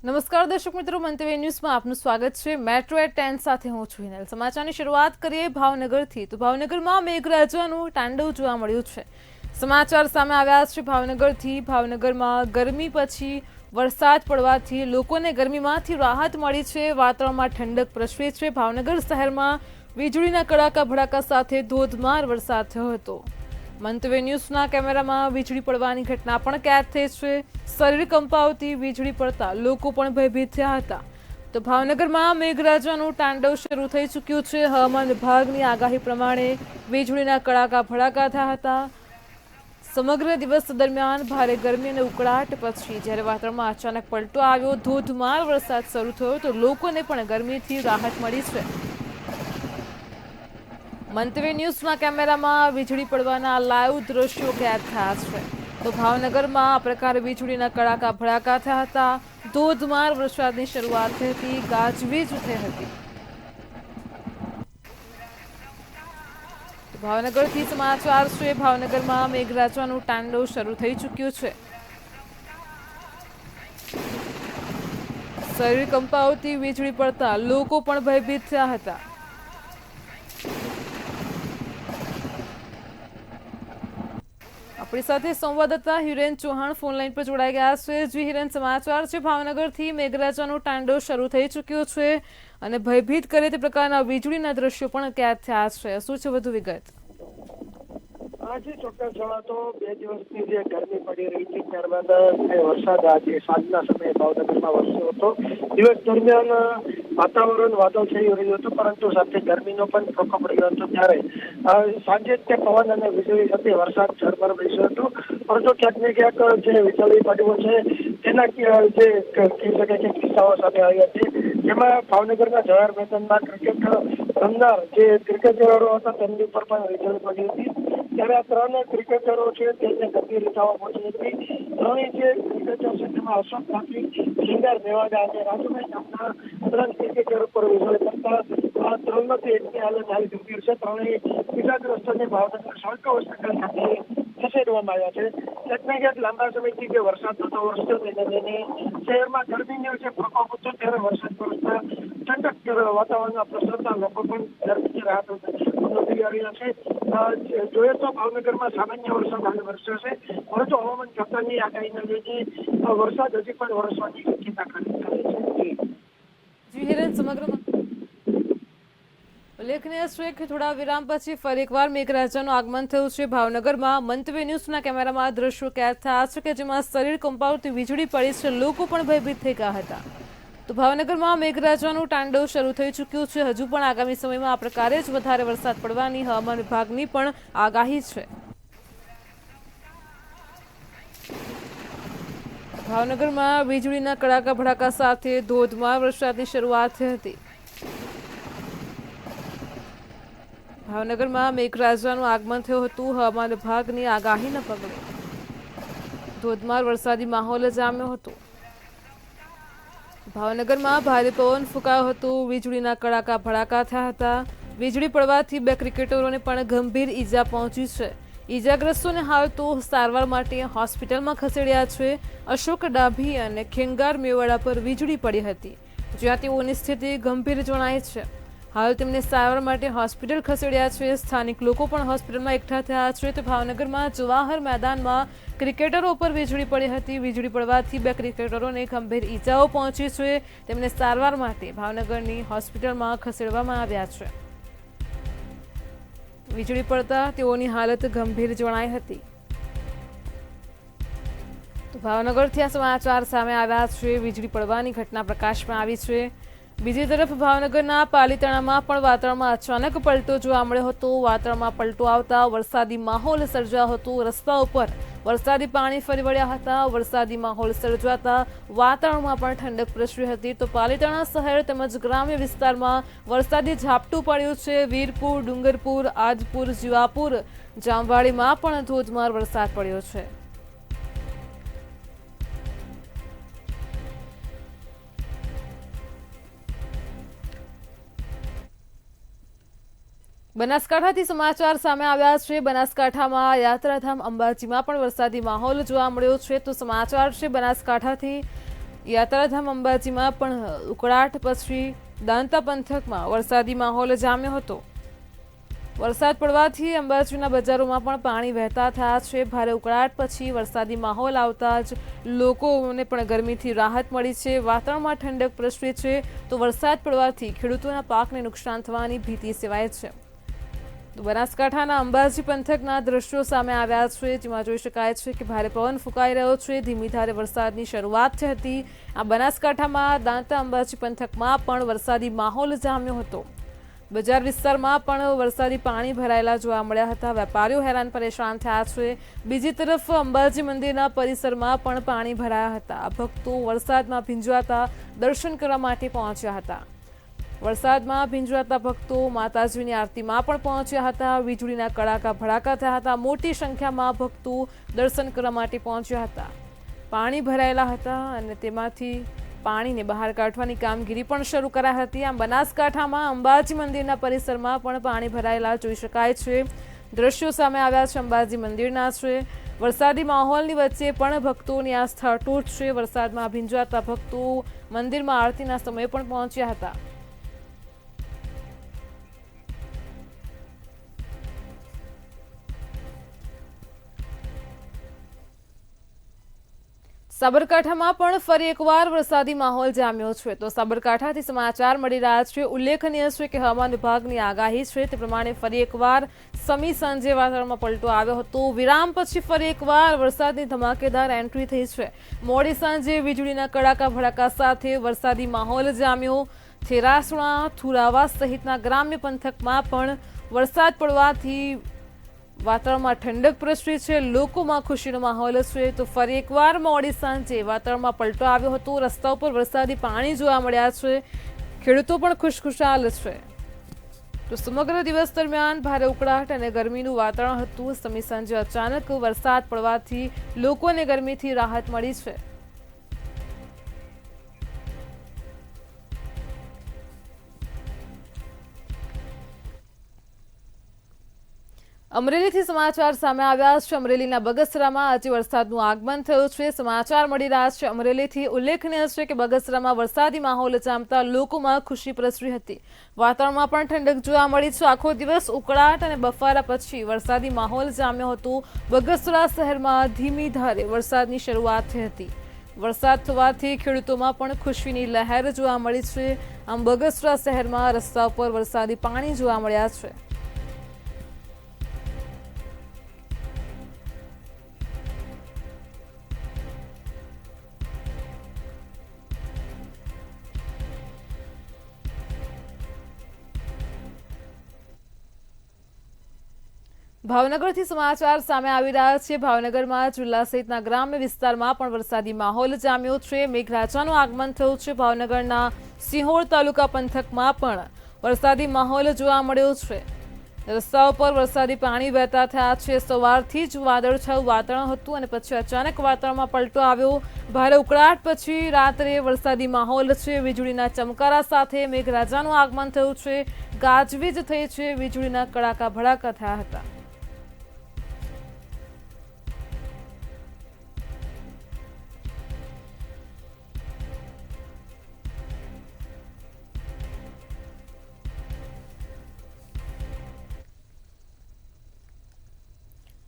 નમસ્કાર દર્શક મિત્રો, મંતવ્ય ન્યૂઝમાં આપનું સ્વાગત છે। મેટ્રો એટ 10 સાથે હું છું હિનલ। સમાચારની શરૂઆત કરીએ ભાવનગરથી। તો ભાવનગરમાં મેઘરાજાનું તાંડવ જોવા મળ્યું છે। સમાચાર સામે આવ્યા છે ભાવનગરથી। ભાવનગરમાં ગરમી પછી વરસાદ પડવાથી લોકોને ગરમીમાંથી રાહત મળી છે। વાતાવરણમાં ઠંડક પ્રસરી છે। ભાવનગર શહેરમાં વીજળીના કડાકા ભડાકા સાથે ધોધમાર વરસાદ થયો હતો। મંતવ્ય ન્યૂઝના કેમેરામાં વીજળી પડવાની ઘટના પણ કેદ થઈ છે। શરીર કંપાવતી વીજળી પડતા લોકો પણ ભયભીત થયા હતા। તો ભાવનગરમાં મેઘરાજાનું તાંડવ શરૂ થઈ ચૂક્યું છે। હવામાન વિભાગની આગાહી પ્રમાણે વીજળીના કડાકા ભડાકા થયા હતા। સમગ્ર દિવસ દરમિયાન ભારે ગરમી અને ઉકળાટ પછી જ્યારે વાતાવરણમાં અચાનક પલટો આવ્યો, ધોધમાર વરસાદ શરૂ થયો તો લોકોને પણ ગરમીથી રાહત મળી છે। મંતવ્ય ન્યૂઝના કેમેરામાં વીજળી પડવાના લાઈવ દ્રશ્યો કેદ થયા છે। તો ભાવનગરમાં આ પ્રકારે વીજળીના કડાકા ભડાકા થયા હતા। ધોધમાર વરસાદની શરૂઆત થઈ હતી, ગાજવીજ થઈ હતી। ભાવનગરથી સમાચાર છે। ભાવનગરમાં મેઘરાજાનું તાંડવ શરૂ થઈ ચૂક્યું છે। શરીર કંપાવતી વીજળી પડતા લોકો પણ ભયભીત થયા હતા। આપણી સાથે સંવાદદાતા હિરેન ચૌહાણ ફોનલાઈન પર જોડાઈ ગયા છે। જી હિરેન, સમાચાર છે ભાવનગરથી મેઘરાજાનું તાંડવ શરૂ થઈ ચૂક્યું છે અને ભયભીત કરે તે પ્રકારના વીજળીના દ્રશ્યો પણ કેદ થયા છે। શું છે વધુ વિગત? આજે ચોક્કસ જણાતો 2 દિવસની જે ગરમી પડી રહી હતી ત્યારબાદ વરસાદ આજે સાંજના સમયે ભાવનગરમાં વરસ્યો હતો। દિવસ દરમિયાન વાતાવરણ વાદળછાયું રહ્યું હતું, પરંતુ સાથે ગરમીનો પણ પ્રકોપ રહ્યો હતો। ત્યારે સાંજે તે પવન અને વીજળી સાથે વરસાદ ઝરમર વરસ્યો હતો, પરંતુ ક્યાંક ને ક્યાંક જે વીજળી પડ્યું છે તેના જે કહી શકાય કે કિસ્સાઓ સામે આવ્યા છે। જેમાં ભાવનગરના જવાહર મેદાનમાં ક્રિકેટ રમનાર જે ક્રિકેટરો હતા તેમની પર પણ વીજળી પડી હતી। ત્યારે આ 3 ક્રિકેટરો છે તેમને ગંભીર ઇજાઓ પહોંચી હતી। ત્રણેય જે ક્રિકેટર છે તેમાં અશોક પાટી, સિંગાર મેવાડા અને રાજુભાઈ નામના 3 ક્રિકેટરો પર વીજળી પડતા આ 3માંથી એકની હાલત હાલ ગંભીર છે। ત્રણેય ઇજાગ્રસ્તોને ભાવનગર સર્ક હોસ્પિટલ ખાતે ખસેડવામાં આવ્યા છે। ક્યાંક ને ક્યાંક લાંબા સમયથી જે વરસાદ થતો વરસ્યો તેને લઈને શહેરમાં ગરમીનો જે પ્રકોપ હતો ત્યારે વરસાદ પડતા ઠંડક વાતાવરણમાં પ્રસરતા લોકો પણ ગરમીથી રાહત અનુભવી રહ્યા છે। જોઈએ તો ભાવનગરમાં સામાન્ય વરસાદ હાલ વરસ્યો છે, પરંતુ હવામાન ખાતાની આગાહીને લઈને વરસાદ હજી પણ વરસવાની શક્યતા ખરી છે। જી હિરેન, સમગ્રમાં ઉલ્લેખનીય છે કે થોડા વિરામ પછી ફરી એકવાર મેઘરાજાનું આગમન થયું છે ભાવનગરમાં। મંતવ્ય ન્યૂઝના કેમેરામાં દ્રશ્યો કેદ થયા છે કે જેમાં શરીર કંપાવતી વીજળી પડી છે, લોકો પણ ભયભીત થઈ ગયા હતા। તો ભાવનગરમાં મેઘરાજાનું તાંડવ શરૂ થઈ ચૂક્યું છે। હજુ પણ આગામી સમયમાં આ પ્રકારે જ વધારે વરસાદ પડવાની હવામાન વિભાગની પણ આગાહી છે। ભાવનગરમાં વીજળીના કડાકા ભડાકા સાથે ધોધમાર વરસાદની શરૂઆત થઈ હતી। ભાવનગરમાં મેઘરાજાનું આગમન થયું હતું। હવામાન વિભાગની આગાહીના પગલે ધોધમાર વરસાદી માહોલ જામ્યો હતો। ભાવનગરમાં ભારે પવન ફૂંકાયો હતો, વીજળીના કડાકા ભડાકા થયા હતા। વીજળી પડવાથી 2 ક્રિકેટરોને પણ ગંભીર ઈજા પહોંચી છે। ઈજાગ્રસ્તોને હાલ તો સારવાર માટે હોસ્પિટલમાં ખસેડ્યા છે। અશોક ડાભી અને ખેંગાર મેવાડા પર વીજળી પડી હતી, જ્યાં તેઓની સ્થિતિ ગંભીર જણાય છે। હાલ તેમને સારવાર માટે હોસ્પિટલ ખસેડ્યા છે। સ્થાનિક લોકો પણ હોસ્પિટલમાં એકઠા થયા છે। તો ભાવનગરમાં જવાહર મેદાનમાં ક્રિકેટરો પર વીજળી પડી હતી। વીજળી પડવાથી 2 ક્રિકેટરોને ગંભીર ઈજાઓ પહોંચી છે। તેમને સારવાર માટે ભાવનગરની હોસ્પિટલમાં ખસેડવામાં આવ્યા છે। વીજળી પડતા તેઓની હાલત ગંભીર જણાઈ હતી। તો ભાવનગરથી આ સમાચાર સામે આવ્યા છે। વીજળી પડવાની ઘટના પ્રકાશમાં આવી છે। બીજી તરફ ભાવનગરના પાલીતાણામાં પણ વાતાવરણમાં અચાનક પલટો જોવા મળ્યો હતો। વાતાવરણમાં પલટો આવતા વરસાદી માહોલ સર્જાયો હતો। રસ્તા ઉપર વરસાદી પાણી ફરી વળ્યા હતા। વરસાદી માહોલ સર્જાતા વાતાવરણમાં પણ ઠંડક પ્રસરી હતી। તો પાલીતાણા શહેર તેમજ ગ્રામ્ય વિસ્તારમાં વરસાદી ઝાપટું પડ્યું છે। વીરપુર, ડુંગરપુર, આદપુર, જીવાપુર, જામવાડીમાં પણ ધોધમાર વરસાદ પડ્યો છે। બનાસકાંઠાથી સમાચાર સામે આવ્યા છે। બનાસકાંઠામાં યાત્રાધામ અંબાજીમાં પણ વરસાદી માહોલ જોવા મળ્યો છે। તો સમાચાર છે બનાસકાંઠાથી। યાત્રાધામ અંબાજીમાં પણ ઉકળાટ પછી દાંતા પંથકમાં વરસાદી માહોલ જામ્યો હતો। વરસાદ પડવાથી અંબાજીના બજારોમાં પણ પાણી વહેતા થયા છે। ભારે ઉકળાટ પછી વરસાદી માહોલ આવતા જ લોકોને પણ ગરમીથી રાહત મળી છે। વાતાવરણમાં ઠંડક પ્રસરી છે તો વરસાદ પડવાથી ખેડૂતોના પાકને નુકસાન થવાની ભીતિ સેવાય છે। તો બનાસકાંઠાના અંબાજી પંથકના દ્રશ્યો સામે આવ્યા છે, જેમાં જોઈ શકાય છે કે ભારે પવન ફૂંકાઈ રહ્યો છે। ધીમી ધારે વરસાદની શરૂઆત હતી। આ બનાસકાંઠામાં દાંતા અંબાજી પંથકમાં પણ વરસાદી માહોલ જામ્યો હતો। બજાર વિસ્તારમાં પણ વરસાદી પાણી ભરાયેલા જોવા મળ્યા હતા। વેપારીઓ હેરાન પરેશાન થયા છે। બીજી તરફ અંબાજી મંદિરના પરિસરમાં પણ પાણી ભરાયા હતા। ભક્તો વરસાદમાં ભીંજવાતા દર્શન કરવા માટે પહોંચ્યા હતા। વરસાદમાં ભીંજવાતા ભક્તો માતાજીની આરતીમાં પણ પહોંચ્યા હતા। વીજળીના કડાકા ભડાકા થયા હતા। મોટી સંખ્યામાં ભક્તો દર્શન કરવા માટે પહોંચ્યા હતા। પાણી ભરાયેલા હતા અને તેમાંથી પાણીને બહાર કાઢવાની કામગીરી પણ શરૂ કરાઈ હતી। આમ બનાસકાંઠામાં અંબાજી મંદિરના પરિસરમાં પણ પાણી ભરાયેલા જોઈ શકાય છે। દ્રશ્યો સામે આવ્યા છે અંબાજી મંદિરના છે। વરસાદી માહોલની વચ્ચે પણ ભક્તોની આસ્થા અતૂટ છે। વરસાદમાં ભીંજવાતા ભક્તો મંદિરમાં આરતીના સમયે પણ પહોંચ્યા હતા। સાબરકાંઠામાં પણ ફરી એકવાર વરસાદી માહોલ જામ્યો છે। તો સાબરકાંઠાથી સમાચાર મળી રહ્યા છે। ઉલ્લેખનીય છે કે હવામાન વિભાગની આગાહી છે તે પ્રમાણે ફરી એકવાર સમી સાંજે વાતાવરણમાં પલટો આવ્યો હતો। વિરામ પછી ફરી એકવાર વરસાદની ધમાકેદાર એન્ટ્રી થઈ છે। મોડી સાંજે વીજળીના કડાકા ભડાકા સાથે વરસાદી માહોલ જામ્યો। થેરાસણા, થુરાવા સહિતના ગ્રામ્ય પંથકમાં પણ વરસાદ પડવાથી વાતાવરણમાં ઠંડક પ્રસરી છે। લોકોમાં ખુશીનો માહોલ છે। તો ફરી એકવાર મોડી સાંજે વાતાવરણમાં પલટો આવ્યો હતો। રસ્તા ઉપર વરસાદી પાણી જોવા મળ્યા છે। ખેડૂતો પણ ખુશખુશાલ છે। તો સમગ્ર દિવસ દરમિયાન ભારે ઉકળાટ અને ગરમીનું વાતાવરણ હતું। સમી સાંજે અચાનક વરસાદ પડવાથી લોકોને ગરમીથી રાહત મળી છે। અમરેલીથી સમાચાર સામે આવ્યા છે। અમરેલીના બગસરામાં આજે વરસાદનું આગમન થયું છે। સમાચાર મળી રહ્યા છે અમરેલીથી। ઉલ્લેખનીય છે કે બગસરામાં વરસાદી માહોલ જામતા લોકોમાં ખુશી પ્રસરી હતી। વાતાવરણમાં પણ ઠંડક જોવા મળી છે। આખો દિવસ ઉકળાટ અને બફારા પછી વરસાદી માહોલ જામ્યો હતો। બગસરા શહેરમાં ધીમી ધારે વરસાદની શરૂઆત થઈ હતી। વરસાદ થવાથી ખેડૂતોમાં પણ ખુશીની લહેર જોવા મળી છે। આમ બગસરા શહેરમાં રસ્તા ઉપર વરસાદી પાણી જોવા મળ્યા છે। ભાવનગરથી સમાચાર સામે આવી રહ્યા છે। ભાવનગરમાં જિલ્લા સહિતના ગ્રામ્ય વિસ્તારમાં પણ વરસાદી માહોલ જામ્યો છે। મેઘરાજાનું આગમન થયું છે। ભાવનગરના સિંહોર તાલુકા પંથકમાં પણ વરસાદી માહોલ જોવા મળ્યો છે। રસ્તાઓ પર વરસાદી પાણી વહેતા થયા છે। સવારથી જ વાદળછાયું વાતાવરણ હતું અને પછી અચાનક વાતાવરણમાં પલટો આવ્યો। ભારે ઉકળાટ પછી રાત્રે વરસાદી માહોલ છે। વીજળીના ચમકારા સાથે મેઘરાજાનું આગમન થયું છે। ગાજવીજ થઈ છે। વીજળીના કડાકા ભડાકા થયા હતા।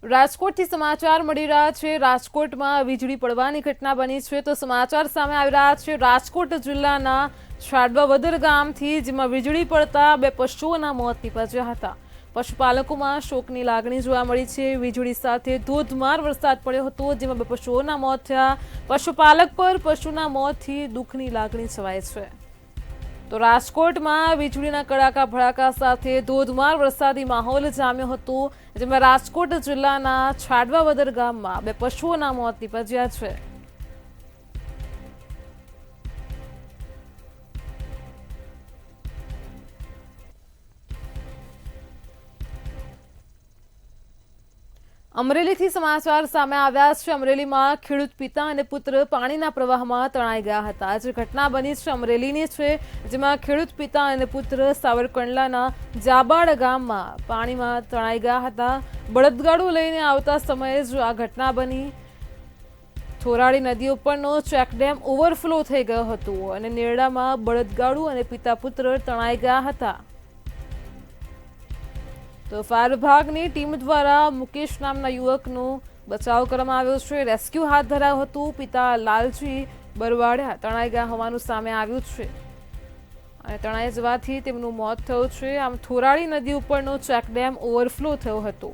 રાજકોટથી સમાચાર મળી રહ્યા છે। રાજકોટમાં વીજળી પડવાની ઘટના બની છે। તો સમાચાર સામે આવી રહ્યા છે રાજકોટ જિલ્લાના છાડવાવદર ગામથી, જેમાં વીજળી પડતા 2 પશુઓના મોત નીપજ્યા હતા। પશુપાલકોમાં શોકની લાગણી જોવા મળી છે। વીજળી સાથે ધોધમાર વરસાદ પડ્યો હતો, જેમાં 2 પશુઓના મોત થયા। પશુપાલક પર પશુના મોતથી દુઃખની લાગણી છવાય છે। તો રાજકોટમાં વીજળીના કડાકા ભડાકા સાથે ધોધમાર વરસાદી માહોલ જામ્યો હતો, જેમાં રાજકોટ જિલ્લાના છાડવાવદર ગામમાં 2 પશુઓના મોત નીપજ્યા છે। અમરેલીથી સમાચાર સામે આવ્યા છે। અમરેલીમાં ખેડૂત પિતા અને પુત્ર પાણીના પ્રવાહમાં તણાઈ ગયા હતા। આજે ઘટના બની છે અમરેલીની છે, જેમાં ખેડૂત પિતા અને પુત્ર સાવરકંડલાના જાબાડ ગામમાં પાણીમાં તણાઈ ગયા હતા। બળદગાડું લઈને આવતા સમયે જ આ ઘટના બની। થોરાળી નદી ઉપરનો ચેકડેમ ઓવરફ્લો થઈ ગયો હતો અને નેરડામાં બળદગાડું અને પિતા પુત્ર તણાઈ ગયા હતા. તો ફાયર વિભાગની ટીમ દ્વારા મુકેશ નામના યુવકનો બચાવ કરવામાં આવ્યો છે. રેસ્ક્યુ હાથ ધરાયું હતું. પિતા લાલજી બરવાડિયા તણાઈ ગયા હોવાનું સામે આવ્યું છે અને તણાઈ જવાથી તેમનું મોત થયું છે. આમ થોરાળી નદી ઉપરનો ચેકડેમ ઓવરફ્લો થયો હતો.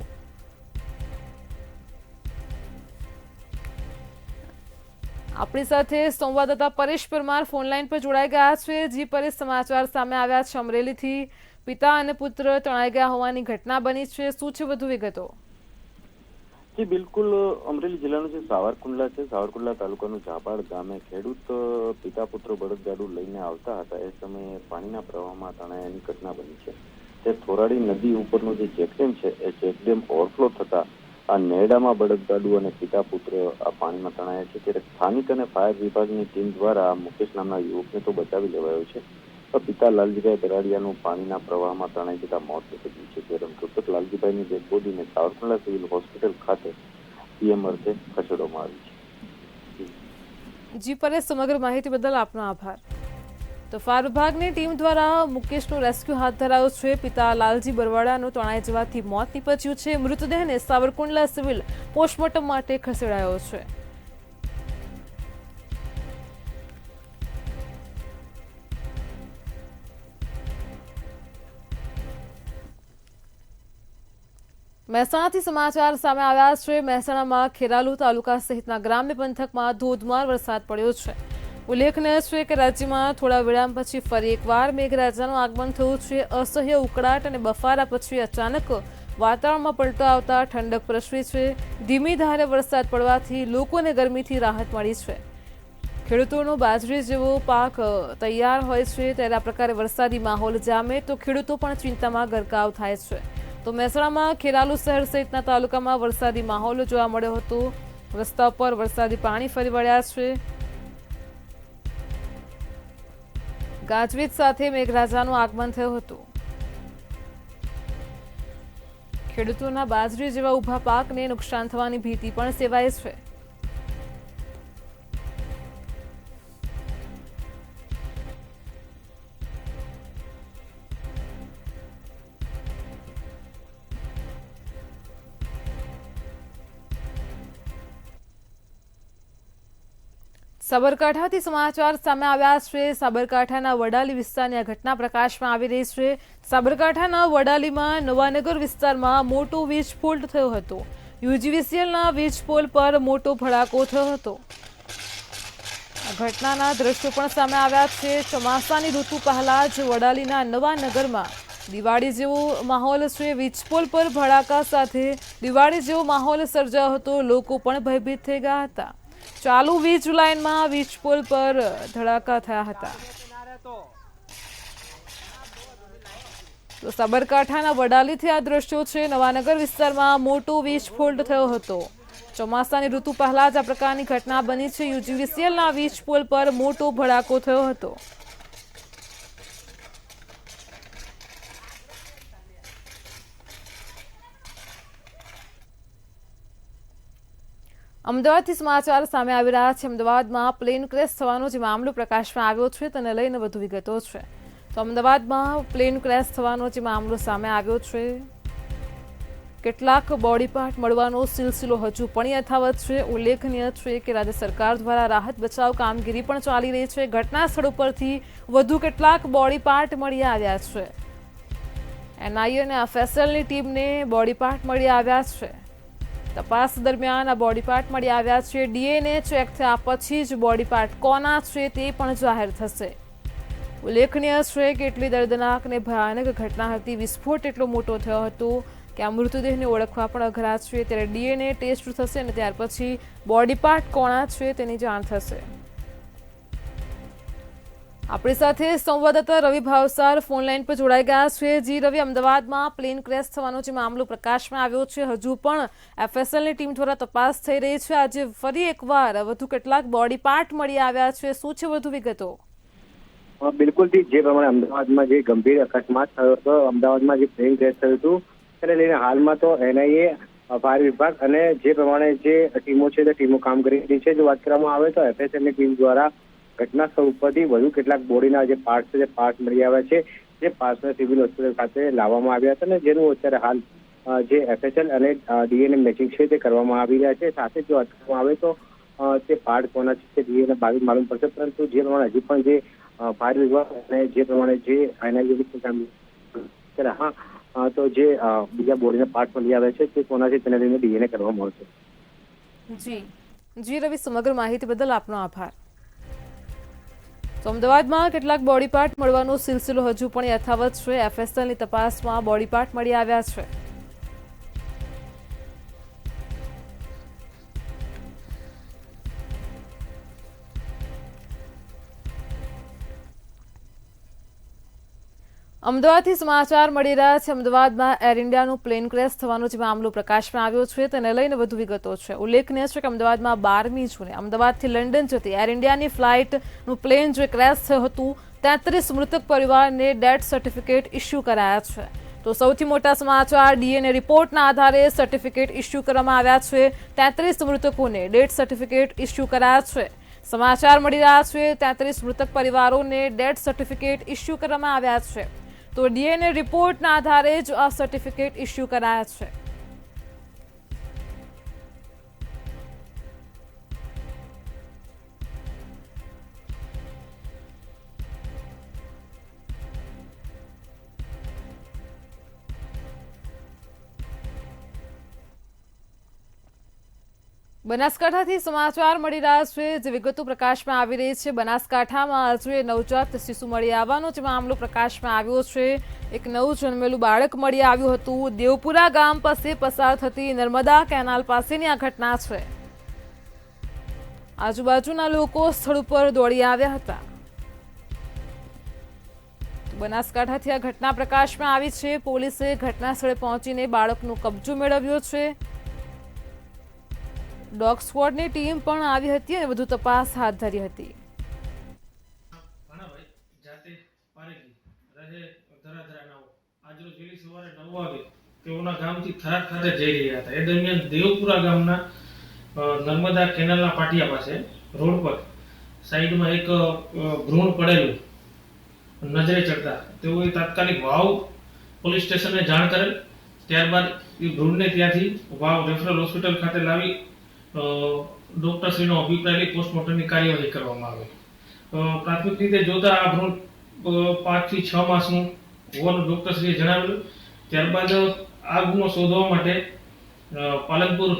આપણી સાથે સંવાદદાતા પરેશ પરમાર ફોનલાઈન પર જોડાઈ ગયા છે. જી પરેશ, સમાચાર સામે આવ્યા છે અમરેલીથી. પિતા અને પુત્ર તણાઈ ગયા હોવાની ઘટના બની છે. શું છે વધુ વિગતો? જી બિલકુલ, અમરેલી જિલ્લાનું જે સાવરકુંડલા છે, સાવરકુંડલા તાલુકાનું ઝાપાડ ગામે ખેડૂત પિતા પુત્ર બળદગાડું લઈને આવતા હતા. એ સમયે પાણીના પ્રવાહમાં તણાયાની ઘટના બની છે. તે થોરાળી નદી ઉપરનો જે ચેકડેમ છે એ ચેકડેમ ઓવરફ્લો થતા આ નેરડામાં બળદગાડું અને પિતા પુત્ર આ પાણીમાં તણાયા છે. ત્યારે સ્થાનિક અને ફાયર વિભાગની ટીમ દ્વારા મુકેશ નામના યુવકને તો બચાવી લેવાયો છે, તો પિતા લાલજીભાઈ બરાડિયાનું પાણીના પ્રવાહમાં તણાઈ જતા મોત નીપજ્યું છે. ત્યારે મૃતક લાલજીભાઈની ડેડ બોડીને સાવરકુંડલા સિવિલ હોસ્પિટલ ખાતે પીએમ અર્થે ખસેડવામાં આવી છે. જી પરેશ, સમગ્ર માહિતી બદલ આપનો આભાર. તો ફાયર વિભાગની ટીમ દ્વારા મુકેશનું રેસ્ક્યુ હાથ ધરાયું છે. પિતા લાલજી બરવાડાનું તણાઈ જવાથી મોત નીપજ્યું છે. મૃતદેહને સાવરકુંડલા સિવિલ પોસ્ટમોર્ટમ માટે ખસેડાયો છે. મહેસાણાથી સમાચાર સામે આવ્યા છે. મહેસાણામાં ખેરાલુ તાલુકા સહિતના ગ્રામ્ય પંથકમાં ધોધમાર વરસાદ પડ્યો છે. ઉલ્લેખનીય છે કે રાજ્યમાં થોડા વિરામ પછી ફરી એકવાર મેઘરાજાનું આગમન થયું છે. અસહ્ય ઉકળાટ અને બફારા પછી અચાનક વાતાવરણમાં પલટો આવતા ઠંડક પ્રસરી છે. ધીમી ધારે વરસાદ પડવાથી લોકોને ગરમીથી રાહત મળી છે. ખેડૂતોનો બાજરી જેવો પાક તૈયાર હોય છે, ત્યારે આ પ્રકારે વરસાદી માહોલ જામે તો ખેડૂતો પણ ચિંતામાં ગરકાવ થાય છે. તો મહેસાણામાં ખેરાલુ શહેર સહિતના તાલુકામાં વરસાદી માહોલ જોવા મળ્યો હતો. રસ્તા પર વરસાદી પાણી ફરી વળ્યા છે. ગાજવીજ સાથે મેઘરાજાનું આગમન થયું હતું. ખેડૂતોના બાજરી જેવા ઊભા પાકને નુકસાન થવાની ભીતિ પણ સેવાય છે. સાબરકાંઠાથી સમાચાર સામે આવ્યા છે. સાબરકાંઠાના વડાલી વિસ્તારની આ ઘટના પ્રકાશમાં આવી રહી છે. સાબરકાંઠાના વડાલીમાં નવાનગર વિસ્તારમાં મોટો વીજસ્ફોટ થયો હતો. યુજીવીસીએલના વીજપોલ પર મોટો ભડાકો થયો હતો. આ ઘટનાના દ્રશ્યો પણ સામે આવ્યા છે. ચોમાસાની ઋતુ પહેલા જ વડાલીના નવાનગરમાં દિવાળી જેવો માહોલ છે. વીજપોલ પર ભડાકા સાથે દિવાળી જેવો માહોલ સર્જાયો હતો. લોકો પણ ભયભીત થઈ ગયા હતા. ચાલુ વીજ લાઇનમાં વીજપોલ પર ધડાકા થયા હતા. તો સાબરકાંઠાના વડાલીથી આ દ્રશ્યો છે. નવાનગર વિસ્તારમાં મોટો વીજસ્ફોટ થયો હતો. ચોમાસાની ઋતુ પહેલા જ આ પ્રકારની ઘટના બની છે. યુજીવીસીએલના વીજપોલ પર મોટો ભડાકો થયો હતો. અમદાવાદથી સમાચાર સામે આવી રહ્યા છે. અમદાવાદમાં પ્લેન ક્રેશ થવાનો જે મામલો પ્રકાશમાં આવ્યો છે તેને લઈને વધુ વિગતો છે. તો અમદાવાદમાં પ્લેન ક્રેશ થવાનો જે મામલો સામે આવ્યો છે, કેટલાક બોડી પાર્ટ મળવાનો સિલસિલો હજુ પણ યથાવત છે. ઉલ્લેખનીય છે કે રાજ્ય સરકાર દ્વારા રાહત બચાવ કામગીરી પણ ચાલી રહી છે. ઘટના સ્થળ ઉપરથી વધુ કેટલાક બોડી પાર્ટ મળી આવ્યા છે. એનઆઈએ અને એફએસએલની ટીમને બોડી પાર્ટ મળી આવ્યા છે. તપાસ દરમિયાન આ બોડી પાર્ટ મળી આવ્યા છે. ડીએનએ ચેક થયા પછી જ બોડી પાર્ટ કોના છે તે પણ જાહેર થશે. ઉલ્લેખનીય છે કે એટલી દર્દનાક અને ભયાનક ઘટના હતી. વિસ્ફોટ એટલો મોટો થયો હતો કે આ મૃતદેહને ઓળખવા પણ અઘરા છે. ત્યારે ડીએનએ ટેસ્ટ થશે અને ત્યાર પછી બોડી પાર્ટ કોના છે તેની જાણ થશે. આપણી સાથે સંવાદદાતા રવિ ભાવસાર ફોનલાઈન પર જોડાઈ ગયા છે. જી રવિ, અમદાવાદમાં પ્લેન ક્રેશ થવાનો જે મામલો પ્રકાશમાં આવ્યો છે, હજુ પણ એફએસએલની ટીમ દ્વારા તપાસ થઈ રહી છે. આજે ફરી એકવાર વધુ કેટલાક બોડી પાર્ટ મળી આવ્યા છે. શું છે વધુ વિગતો? બિલકુલ, જે પ્રમાણે અમદાવાદમાં જે ગંભીર અકસ્માત થયો હતો, અમદાવાદમાં જે પ્લેન ક્રેશ થયું હતું તેને લઈને હાલમાં તો એનઆઈએ ફાયર વિભાગ અને જે પ્રમાણે જે ટીમો છે તે ટીમો કામ કરી રહી છે. જો વાત કરવામાં આવે તો FSLની ટીમ દ્વારા ઘટના સ્થળ ઉપરથી વધુ કેટલાક બોડીના જે પાર્ટ છે તે પાર્ટ મળી આવ્યા છે. જે પાર્ટને સિવિલ હોસ્પિટલ ખાતે લાવવામાં આવ્યા હતા અને જેનું અત્યારે હાલ જે FSL અને DNA મેચિંગ છે તે કરવામાં આવી રહ્યા છે. સાથે જો વાત કરવામાં આવે તો તે પાર્ટ કોના છે તે DNA બાદ માલુમ પડશે, પરંતુ જે પ્રમાણે હજી પણ જે ફાયર વિભાગ અને જે પ્રમાણે જે એનાલિસિસ કામ તો જે બીજા બોડીના પાર્ટ મળી આવ્યા છે તે કોના છે તેને લઈને DNA કરવામાં આવશે. જી રવિ, સમગ્ર માહિતી બદલ આપનો આભાર. તો અમદાવાદમાં કેટલાક બોડી પાર્ટ મળવાનો સિલસિલો હજુ પણ યથાવત છે. FSLની તપાસમાં બોડી પાર્ટ મળી આવ્યા છે. અમદાવાદથી સમાચાર મળી રહ્યા છે. અમદાવાદમાં એર ઇન્ડિયાનું પ્લેન ક્રેશ થવાનો જે મામલો પ્રકાશમાં આવ્યો છે તેને લઈને વધુ વિગતો છે. ઉલ્લેખનીય છે કે અમદાવાદમાં 12મી જૂને અમદાવાદથી લંડન જતી એર ઇન્ડિયાની ફ્લાઇટનું પ્લેન જે ક્રેશ થયું હતું 33 મૃતક પરિવારને ડેથ સર્ટિફિકેટ ઇસ્યુ કરાયા છે. તો સૌથી મોટા સમાચાર, DNA રિપોર્ટના આધારે સર્ટિફિકેટ ઇસ્યુ કરવામાં આવ્યા છે. 33 મૃતકોને ડેથ સર્ટિફિકેટ ઇસ્યુ કરાયા છે. સમાચાર મળી રહ્યા છે 33 મૃતક પરિવારોને ડેથ સર્ટિફિકેટ ઇસ્યુ કરવામાં આવ્યા છે. તો DNA રિપોર્ટના આધારે જ આ સર્ટિફિકેટ ઇસ્યુ કરાયા છે. બનાસકાંઠાથી સમાચાર મળી રહ્યા છે. જે વિગતો પ્રકાશમાં આવી રહી છે, બનાસકાંઠામાં આજે નવજાત શિશુ મળી આવવાનો જે મામલો પ્રકાશમાં આવ્યો છે. એક નવું જન્મેલું બાળક મળી આવ્યું હતું. દેવપુરા ગામ પાસે પસાર થતી નર્મદા કેનાલ પાસેની આ ઘટના છે. આજુબાજુના લોકો સ્થળ ઉપર દોડી આવ્યા હતા. બનાસકાંઠાથી આ ઘટના પ્રકાશમાં આવી છે. પોલીસે ઘટના સ્થળે પહોંચીને બાળકનો કબજો મેળવ્યો છે. ડોગ સ્ક્વોડની ટીમ પણ આવી હતી અને વધુ તપાસ હાથ ધરી હતી. આજરોજ સવારે 9 વાગે તેઓના ગામથી થરાદ ખાતે જઈ રહ્યા હતા. એ દરમિયાન દેવપુરા ગામના નર્મદા કેનાલના પાટિયા પાસે રોડ પર સાઈડમાં એક ભ્રૂણ પડેલું નજરે ચડતા તેઓએ તાત્કાલિક વાવ પોલીસ સ્ટેશનને જાણ કરેલ. ત્યારબાદ એ ભ્રૂણને ત્યાંથી વાવ રેફરલ હોસ્પિટલ ખાતે લાવી ડોક્ટરશ્રીનો અભિપ્રાય લઈ પોસ્ટમોર્ટમની કાર્યવાહી કરવામાં આવે. પ્રાથમિક રીતે જોતા આ ભ્રૂણ 5 થી 6 માસનું હોવાનું ડોક્ટરશ્રીએ જણાવેલું. ત્યારબાદ આ ગુનો શોધવા માટે પાલનપુર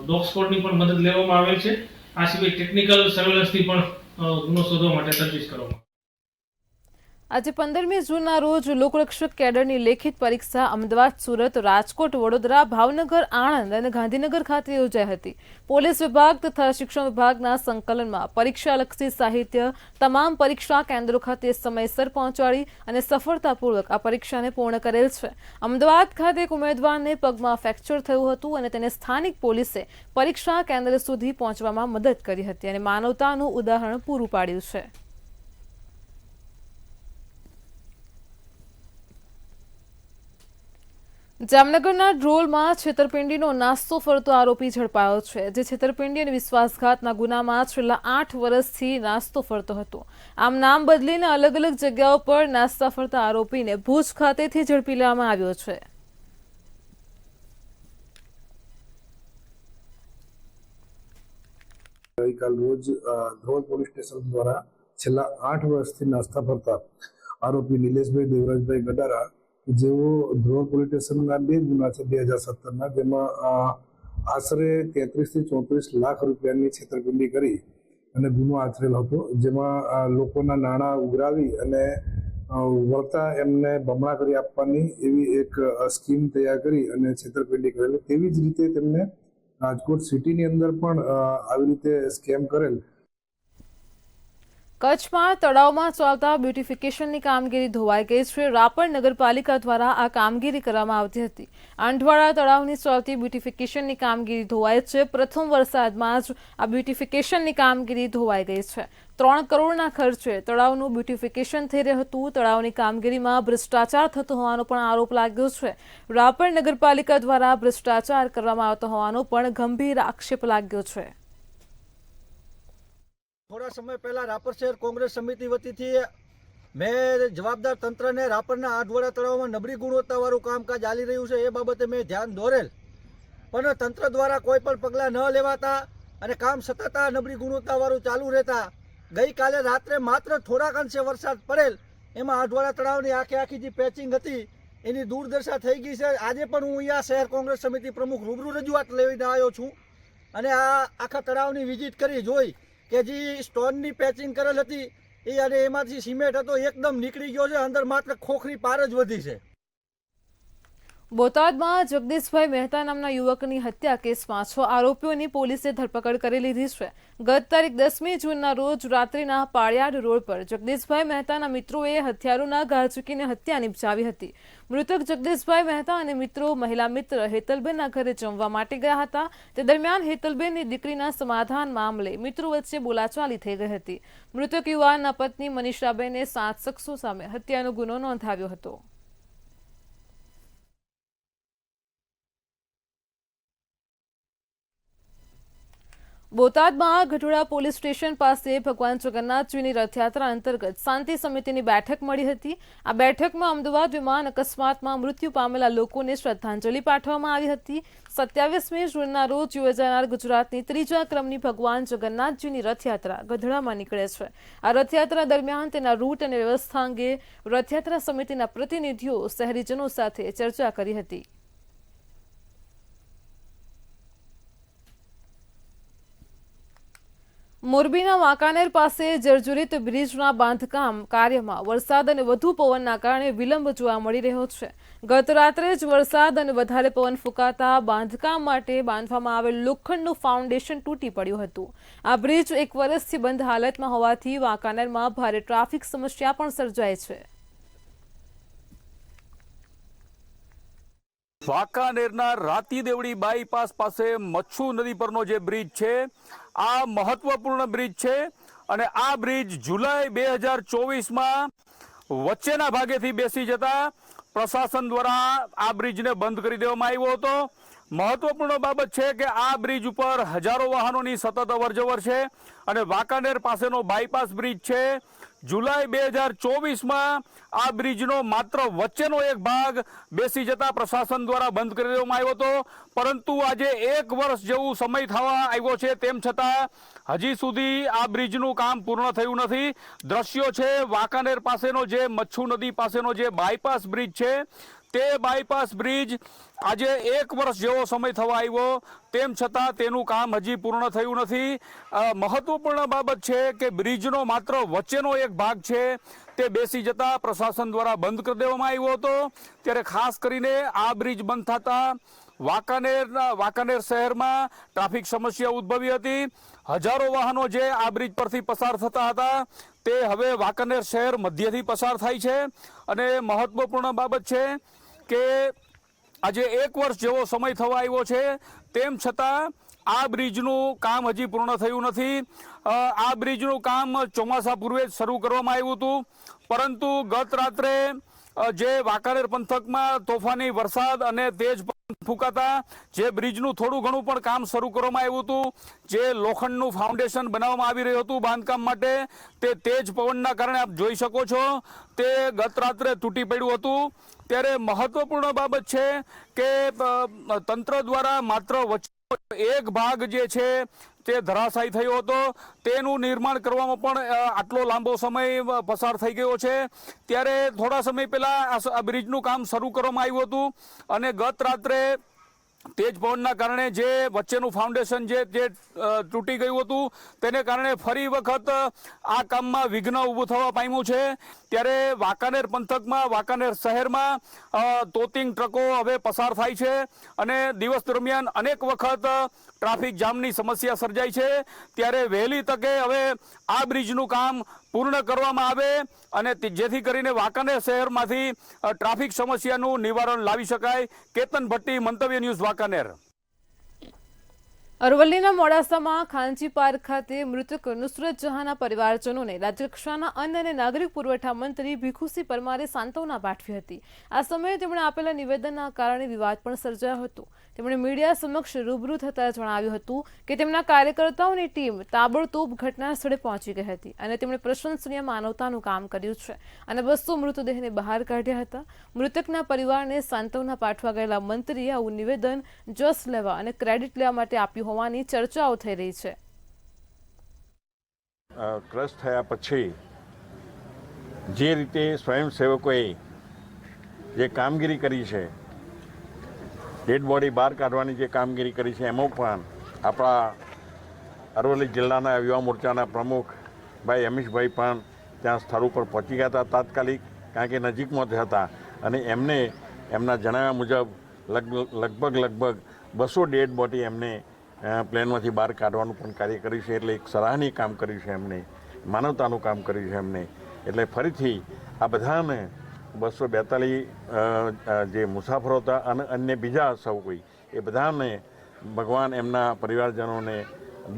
ડોગ સ્ક્વોડની પણ મદદ લેવામાં આવેલ છે. આ સિવાય ટેકનિકલ સર્વેલન્સથી પણ ગુનો શોધવા માટે તજવીજ કરવામાં. આજે 15મી જૂનના રોજ લોકરક્ષક કેડરની લેખિત પરીક્ષા અમદાવાદ, સુરત, રાજકોટ, વડોદરા, ભાવનગર, આણંદ અને ગાંધીનગર ખાતે યોજાઈ હતી. પોલીસ વિભાગ તથા શિક્ષણ વિભાગના સંકલનમાં પરીક્ષાલક્ષી સાહિત્ય તમામ પરીક્ષા કેન્દ્રો ખાતે સમયસર પહોંચાડી અને સફળતાપૂર્વક આ પરીક્ષાને પૂર્ણ કરેલ છે. અમદાવાદ ખાતે એક ઉમેદવારને પગમાં ફ્રેક્ચર થયું હતું અને તેને સ્થાનિક પોલીસે પરીક્ષા કેન્દ્ર સુધી પહોંચવામાં મદદ કરી હતી અને માનવતાનું ઉદાહરણ પૂરું પાડ્યું છે. જામનગરના ડ્રોલમાં છેતરપિંડીનો નાસ્તો ફરતો આરોપી ઝડપાયો છે. જે છેતરપિંડી અને વિશ્વાસઘાતના ગુનામાં છેલ્લા 8 વર્ષથી નાસ્તો ફરતો હતો. આમ નામ બદલીને અલગ અલગ જગ્યાઓ પર નાસ્તા ફરતા આરોપીને ભુજ ખાતેથી ઝડપી લેવામાં આવ્યો છે. ગઈકાલ રોજ ધ્રોલ પોલીસ સ્ટેશન દ્વારા છેલ્લા 8 વર્ષથી નાસ્તા ફરતા આરોપી નિલેશભાઈ દેવરાજભાઈ ગડારા, જેઓ ધ્રોલ પોલીસ સ્ટેશનના 2 ગુના છે 2017ના, જેમાં આશરે 33 થી 34 લાખ રૂપિયાની છેતરપિંડી કરી અને ગુનો આચરેલ હતો. જેમાં લોકોના નાણાં ઉઘરાવી અને વળતા એમને બમણા કરી આપવાની એવી એક સ્કીમ તૈયાર કરી અને છેતરપિંડી કરેલી. તેવી જ રીતે તેમને રાજકોટ સિટીની અંદર પણ આવી રીતે સ્કેમ કરેલ. કચ્છમાં તળાવમાં ચાલતા બ્યુટિફિકેશનની કામગીરી ધોવાઈ ગઈ છે. રાપર નગરપાલિકા દ્વારા આ કામગીરી કરવામાં આવતી હતી. આંધવાડા તળાવની ચાલતી બ્યુટિફિકેશનની કામગીરી ધોવાઈ છે. પ્રથમ વરસાદમાં જ આ બ્યુટિફિકેશનની કામગીરી ધોવાઈ ગઈ છે. 3 કરોડના ખર્ચે તળાવનું બ્યુટિફિકેશન થઈ રહ્યું હતું. તળાવની કામગીરીમાં ભ્રષ્ટાચાર થતો હોવાનો પણ આરોપ લાગ્યો છે. રાપર નગરપાલિકા દ્વારા ભ્રષ્ટાચાર કરવામાં આવતો હોવાનો પણ ગંભીર આક્ષેપ લાગ્યો છે. થોડા સમય પહેલા રાપર શહેર કોંગ્રેસ સમિતિ વતીથી મેં જવાબદાર તંત્રને રાપરના આંધવાડા તળાવમાં નબળી ગુણવત્તાવાળું કામકાજ ચાલી રહ્યું છે એ બાબતે મેં ધ્યાન દોરેલ, પણ તંત્ર દ્વારા કોઈ પણ પગલાં ન લેવાતા અને કામ સતત આ નબળી ગુણવત્તાવાળું ચાલુ રહેતા ગઈકાલે રાત્રે માત્ર થોડાક અંશે વરસાદ પડેલ, એમાં આંધવાડા તળાવની આખી જે પેચિંગ હતી એની દુર્દશા થઈ ગઈ છે. આજે પણ હું અહીંયા શહેર કોંગ્રેસ સમિતિ પ્રમુખ રૂબરૂ રજૂઆત લઈને આવ્યો છું અને આ આખા તળાવની વિઝિટ કરી જોઈ કે જે સ્ટોનની પેચિંગ કરેલ હતી એ અને એમાંથી સિમેન્ટ હતો એકદમ નીકળી ગયો છે, અંદર માત્ર ખોખરી પાર જ વધી છે. બોટાદમાં જગદીશભાઈ મહેતા નામના યુવકની હત્યા કેસમાં 6 આરોપીઓની પોલીસે ધરપકડ કરી લીધી છે. ગત તારીખ 10મી જૂનના રોજ રાત્રિના પાળિયાદ રોડ પર જગદીશભાઈ મહેતાના મિત્રોએ હથિયારોના ઘા ઝૂકીને હત્યા નિપજાવી હતી. મૃતક જગદીશભાઈ મહેતા અને મિત્રો મહિલા મિત્ર હેતલબેનના ઘરે જમવા માટે ગયા હતા. તે દરમિયાન હેતલબેનની દીકરીના સમાધાન મામલે મિત્રો વચ્ચે બોલાચાલી થઈ ગઈ હતી. મૃતક યુવાનના પત્ની મનીષાબેને 7 શખ્સો સામે હત્યાનો ગુનો નોંધાવ્યો હતો. બોટાદમાં ગઢોડા પોલીસ સ્ટેશન પાસે ભગવાન જગન્નાથજીની રથયાત્રા અંતર્ગત શાંતિ સમિતિની બેઠક મળી હતી. આ બેઠકમાં અમદાવાદ વિમાન અકસ્માતમાં મૃત્યુ પામેલા લોકોને શ્રદ્ધાંજલિ પાઠવવામાં આવી હતી. 27મી જૂનના રોજ યોજાનાર ગુજરાતની 3જા ક્રમની ભગવાન જગન્નાથજીની રથયાત્રા ગઢડામાં નીકળે છે. આ રથયાત્રા દરમિયાન તેના રૂટ અને વ્યવસ્થા અંગે રથયાત્રા સમિતિના પ્રતિનિધિઓ શહેરીજનો સાથે ચર્ચા કરી હતી. મોરબીના વાંકાનેર પાસે જર્જરિત બ્રિજના બાંધકામ કાર્યમાં વરસાદ અને વધુ પવનના કારણે વિલંબ જોવા મળી રહ્યો છે. ગત રાત્રે જ વરસાદ અને વધારે પવન ફૂંકાતા બાંધકામ માટે બાંધવામાં આવેલ લોખંડનું ફાઉન્ડેશન તૂટી પડ્યું હતું. આ બ્રિજ 1 વર્ષથી બંધ હાલતમાં હોવાથી વાંકાનેરમાં ભારે ટ્રાફિક સમસ્યા પણ સર્જાય છે. વાંકાનેરના રાતીદેવડી બાયપાસ પાસે મચ્છુ નદી પરનો જે બ્રિજ છે આ મહત્વપૂર્ણ બ્રિજ છે અને આ બ્રિજ જુલાઈ 2024માં વચ્ચેના ભાગેથી બેસી જતા પ્રશાસન દ્વારા આ બ્રિજને બંધ કરી દેવામાં આવ્યો હતો. મહત્વપૂર્ણ બાબત છે કે આ બ્રિજ ઉપર હજારો વાહનોની સતત અવરજવર છે અને વાંકાનેર પાસેનો બાયપાસ બ્રિજ છે. જુલાઈ 2024માં આ બ્રિજનો માત્ર વચ્ચેનો એક ભાગ બેસી જતા પ્રશાસન દ્વારા બંધ કરી દેવામાં આવ્યો હતો, પરંતુ આજે 1 વર્ષ જેવું સમય થવા આવ્યો છે તેમ છતાં હજી સુધી આ બ્રિજનું કામ પૂર્ણ થયું નથી. દ્રશ્યો છે વાંકાનેર પાસેનો જે મચ્છુ નદી પાસેનો જે બાયપાસ બ્રિજ છે તે બાયપાસ બ્રિજ આજે 1 વર્ષ જેવો સમય થવા આવ્યો તેમ છતાં તેનું કામ હજી પૂર્ણ થયું નથી. મહત્વપૂર્ણ બાબત છે કે બ્રિજનો માત્ર વચ્ચેનો એક ભાગ છે તે બેસી જતા પ્રશાસન દ્વારા બંધ કરી દેવામાં આવ્યો હતો. ત્યારે ખાસ કરીને આ બ્રિજ બંધ થતા વાંકાનેર શહેરમાં ટ્રાફિક સમસ્યા ઉદ્ભવી હતી. હજારો વાહનો જે આ બ્રિજ પરથી પસાર થતા હતા તે હવે વાંકાનેર શહેર મધ્યથી પસાર થાય છે. અને મહત્વપૂર્ણ બાબત છે કે આજે 1 વર્ષ જેવો સમય થવા આવ્યો છે તેમ છતાં આ બ્રિજનું કામ હજી પૂર્ણ થયું નથી. આ બ્રિજનું કામ ચોમાસા પૂર્વે જ શરૂ કરવામાં આવ્યું હતું, પરંતુ ગત રાત્રે જે વાંકાનેર પંથકમાં તોફાની વરસાદ અને તેજ ફૂંકાતા જે બ્રિજનું થોડું ઘણું પણ કામ શરૂ કરવામાં આવ્યું હતું, જે લોખંડનું ફાઉન્ડેશન બનાવવામાં આવી રહ્યું હતું બાંધકામ માટે, તે તેજ પવનના કારણે આપ જોઈ શકો છો તે ગત રાત્રે તૂટી પડ્યું હતું. ત્યારે મહત્વપૂર્ણ બાબત છે કે તંત્ર દ્વારા માત્ર એક ભાગ જે છે તે ધરાશાયી થયો હતો તેનું નિર્માણ કરવામાં પણ આટલો લાંબો સમય પસાર થઈ ગયો છે. ત્યારે થોડા સમય પહેલા આ બ્રિજનું કામ શરૂ કરવામાં આવ્યું હતું અને ગત રાત્રે તેજ પવનના કારણે જે વચ્ચેનું ફાઉન્ડેશન જે તૂટી ગયું હતું તેને કારણે ફરી વખત આ કામમાં વિઘ્ન ઊભું થવા પામ્યું છે. ત્યારે વાંકાનેર પંથકમાં વાંકાનેર શહેરમાં તોતિંગ ટ્રકો હવે પસાર થાય છે અને દિવસ દરમિયાન અનેક વખત ટ્રાફિક જામની સમસ્યા સર્જાય છે. ત્યારે વહેલી તકે હવે આ બ્રિજનું કામ પૂર્ણ કરવામાં આવે અને જેથી કરીને વાંકાનેર શહેરમાંથી ટ્રાફિક સમસ્યાનું નિવારણ લાવી શકાય. કેતન ભટ્ટી, મંતવ્ય ન્યૂઝ, વાંકાનેર. અરવલ્લીના મોડાસામાં ખાનચી પાર્ક ખાતે મૃતક નુસરત જહાંના પરિવારજનોને રાજ્યકક્ષાના અન્ન અને નાગરિક પુરવઠા મંત્રી ભીખુસિંહ પરમારે સાંત્વના પાઠવી હતી. આ સમયે તેમણે આપેલા નિવેદનના કારણે વિવાદ પણ સર્જાયો હતો. તેમણે મીડિયા સમક્ષ રૂબરૂ થતાં જણાવ્યું હતું કે તેમના કાર્યકર્તાઓની ટીમ તાબડતોબ ઘટના સ્થળે પહોંચી ગઈ હતી અને તેમણે પ્રશંસનીય માનવતાનું કામ કર્યું છે અને 200 મૃતદેહને બહાર કાઢ્યા હતા. મૃતકના પરિવારને સાંત્વના પાઠવા ગયેલા મંત્રીએ આવું નિવેદન જસ લેવા અને ક્રેડિટ લેવા માટે આપ્યું હોવાની ચર્ચાઓ થઈ રહી છે. ક્રશ થયા પછી જે રીતે સ્વયંસેવકોએ જે કામગીરી કરી છે, ડેડ બોડી બહાર કાઢવાની જે કામગીરી કરી છે, એમાં પણ આપણા અરવલ્લી જિલ્લાના યુવા મોરચાના પ્રમુખ ભાઈ અમીશભાઈ પણ ત્યાં સ્થળ ઉપર પહોંચી ગયા હતા તાત્કાલિક, કારણ કે નજીકમાં જ હતા અને એમને એમના જણાવ્યા મુજબ લગભગ 200 ડેડ બોડી એમને પ્લેનમાંથી બહાર કાઢવાનું પણ કાર્ય કર્યું છે. એટલે એક સરાહનીય કામ કર્યું છે એમને, માનવતાનું કામ કર્યું છે એમને. એટલે ફરીથી આ બધાને 242 જે મુસાફરો હતા અને અન્ય બીજા સૌ કોઈ, એ બધાને ભગવાન એમના પરિવારજનોને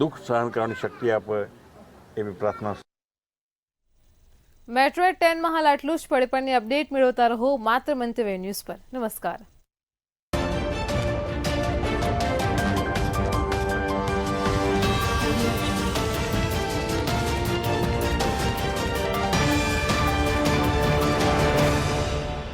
દુઃખ સહન કરવાની શક્તિ આપે એવી પ્રાર્થના. મેટ્રો 10 માં હાલ આટલું જ. પડે પણની અપડેટ મેળવતા રહો માત્ર મંતવ્ય ન્યૂઝ પર. નમસ્કાર.